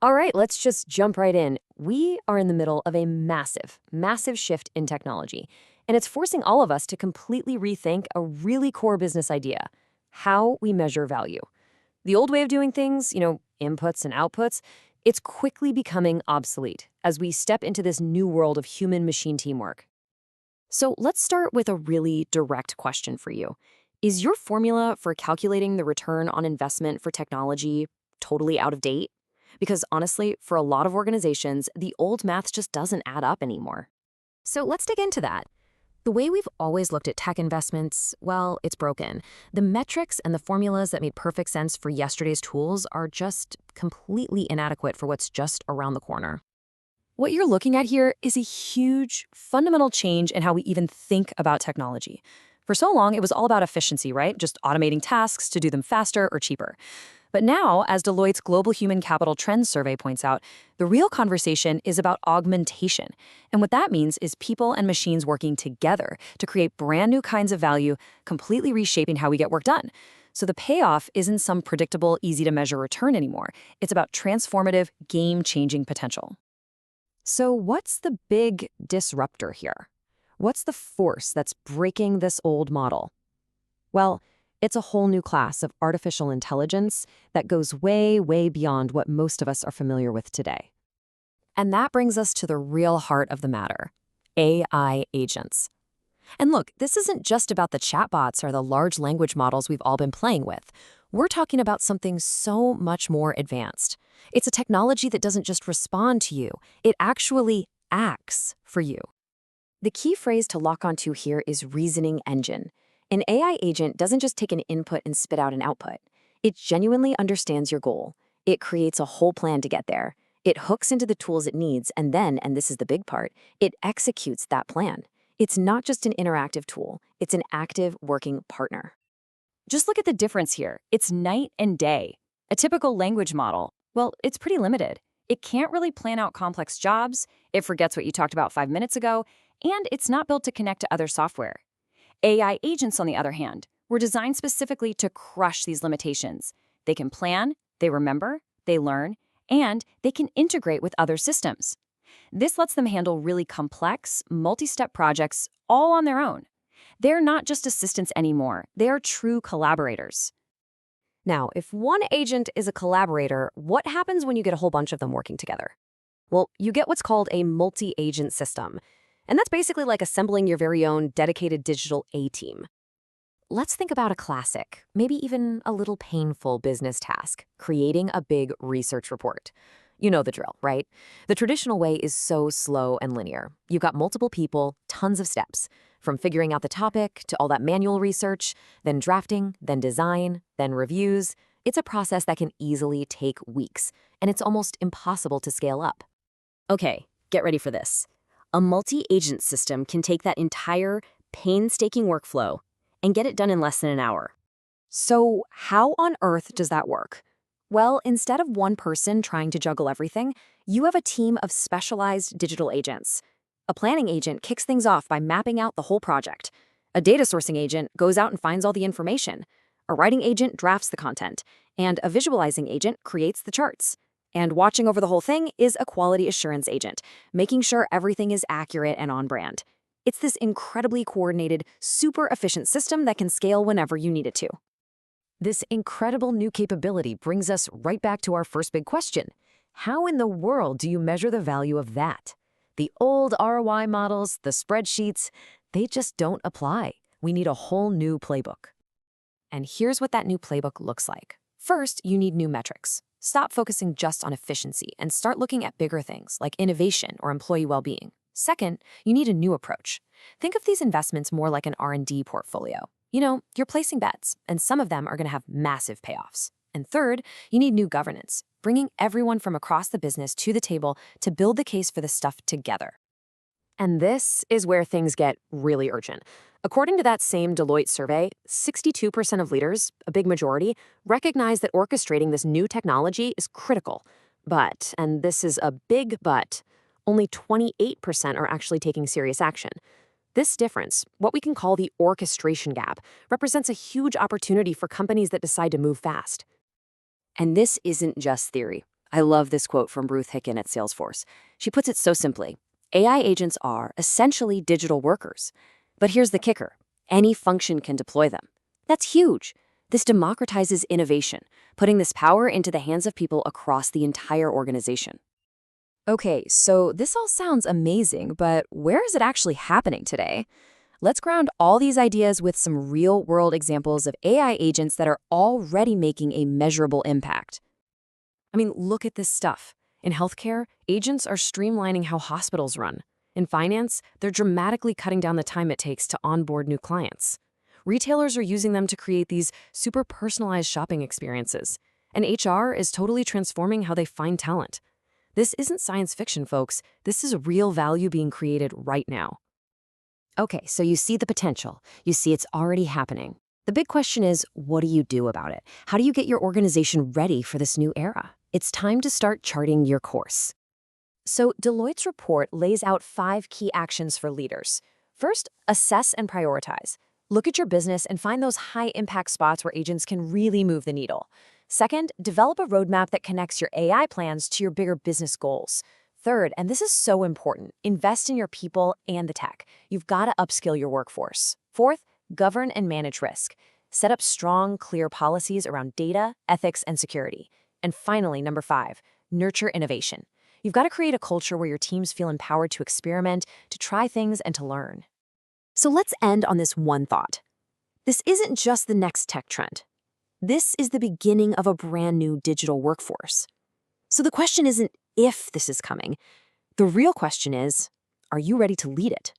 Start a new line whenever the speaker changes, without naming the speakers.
All right, let's just jump right in. We are in the middle of a massive, massive shift in technology, and it's forcing all of us to completely rethink a really core business idea: how we measure value. The old way of doing things, inputs and outputs, it's quickly becoming obsolete as we step into this new world of human machine teamwork. So let's start with a really direct question for you. Is your formula for calculating the return on investment for technology totally out of date? Because honestly, for a lot of organizations, the old math just doesn't add up anymore. So let's dig into that. The way we've always looked at tech investments, well, it's broken. The metrics and the formulas that made perfect sense for yesterday's tools are just completely inadequate for what's just around the corner. What you're looking at here is a huge, fundamental change in how we even think about technology. For so long, it was all about efficiency, right? Just automating tasks to do them faster or cheaper. But now, as Deloitte's Global Human Capital Trends survey points out, the real conversation is about augmentation. And what that means is people and machines working together to create brand new kinds of value, completely reshaping how we get work done. So the payoff isn't some predictable, easy-to-measure return anymore. It's about transformative, game-changing potential. So what's the big disruptor here? What's the force that's breaking this old model? Well, it's a whole new class of artificial intelligence that goes way, way beyond what most of us are familiar with today. And that brings us to the real heart of the matter: AI agents. And look, this isn't just about the chatbots or the large language models we've all been playing with. We're talking about something so much more advanced. It's a technology that doesn't just respond to you, it actually acts for you. The key phrase to lock onto here is reasoning engine. An AI agent doesn't just take an input and spit out an output. It genuinely understands your goal. It creates a whole plan to get there. It hooks into the tools it needs, and then, and this is the big part, it executes that plan. It's not just an interactive tool, it's an active working partner. Just look at the difference here. It's night and day. A typical language model, well, it's pretty limited. It can't really plan out complex jobs, it forgets what you talked about 5 minutes ago, and it's not built to connect to other software. AI agents, on the other hand, were designed specifically to crush these limitations. They can plan, they remember, they learn, and they can integrate with other systems. This lets them handle really complex, multi-step projects all on their own. They're not just assistants anymore, they are true collaborators. Now, if one agent is a collaborator, what happens when you get a whole bunch of them working together? Well, you get what's called a multi-agent system. And that's basically like assembling your very own dedicated digital A-team. Let's think about a classic, maybe even a little painful business task: creating a big research report. You know the drill, right? The traditional way is so slow and linear. You've got multiple people, tons of steps, from figuring out the topic to all that manual research, then drafting, then design, then reviews. It's a process that can easily take weeks, and it's almost impossible to scale up. Okay, get ready for this. A multi-agent system can take that entire painstaking workflow and get it done in less than an hour. So how on earth does that work? Well, instead of one person trying to juggle everything, you have a team of specialized digital agents. A planning agent kicks things off by mapping out the whole project. A data sourcing agent goes out and finds all the information. A writing agent drafts the content. And a visualizing agent creates the charts. And watching over the whole thing is a quality assurance agent, making sure everything is accurate and on brand. It's this incredibly coordinated, super efficient system that can scale whenever you need it to. This incredible new capability brings us right back to our first big question. How in the world do you measure the value of that? The old ROI models, the spreadsheets, they just don't apply. We need a whole new playbook. And here's what that new playbook looks like. First, you need new metrics. Stop focusing just on efficiency and start looking at bigger things like innovation or employee well-being. Second, you need a new approach. Think of these investments more like an R&D portfolio. You're placing bets, and some of them are going to have massive payoffs. And third, you need new governance, bringing everyone from across the business to the table to build the case for this stuff together. And this is where things get really urgent. According to that same Deloitte survey, 62% of leaders, a big majority, recognize that orchestrating this new technology is critical. But, and this is a big but, only 28% are actually taking serious action. This difference, what we can call the orchestration gap, represents a huge opportunity for companies that decide to move fast. And this isn't just theory. I love this quote from Ruth Hicken at Salesforce. She puts it so simply: AI agents are essentially digital workers. But here's the kicker: any function can deploy them. That's huge. This democratizes innovation, putting this power into the hands of people across the entire organization. Okay, so this all sounds amazing, but where is it actually happening today? Let's ground all these ideas with some real-world examples of AI agents that are already making a measurable impact. I mean, look at this stuff. In healthcare, agents are streamlining how hospitals run. In finance, they're dramatically cutting down the time it takes to onboard new clients. Retailers are using them to create these super personalized shopping experiences. And HR is totally transforming how they find talent. This isn't science fiction, folks. This is real value being created right now. Okay, so you see the potential. You see it's already happening. The big question is, what do you do about it? How do you get your organization ready for this new era? It's time to start charting your course. So Deloitte's report lays out 5 key actions for leaders. First, assess and prioritize. Look at your business and find those high-impact spots where agents can really move the needle. Second, develop a roadmap that connects your AI plans to your bigger business goals. Third, and this is so important, invest in your people and the tech. You've got to upskill your workforce. Fourth, govern and manage risk. Set up strong, clear policies around data, ethics, and security. And finally, number 5, nurture innovation. You've got to create a culture where your teams feel empowered to experiment, to try things, and to learn. So let's end on this one thought. This isn't just the next tech trend. This is the beginning of a brand new digital workforce. So the question isn't if this is coming. The real question is, are you ready to lead it?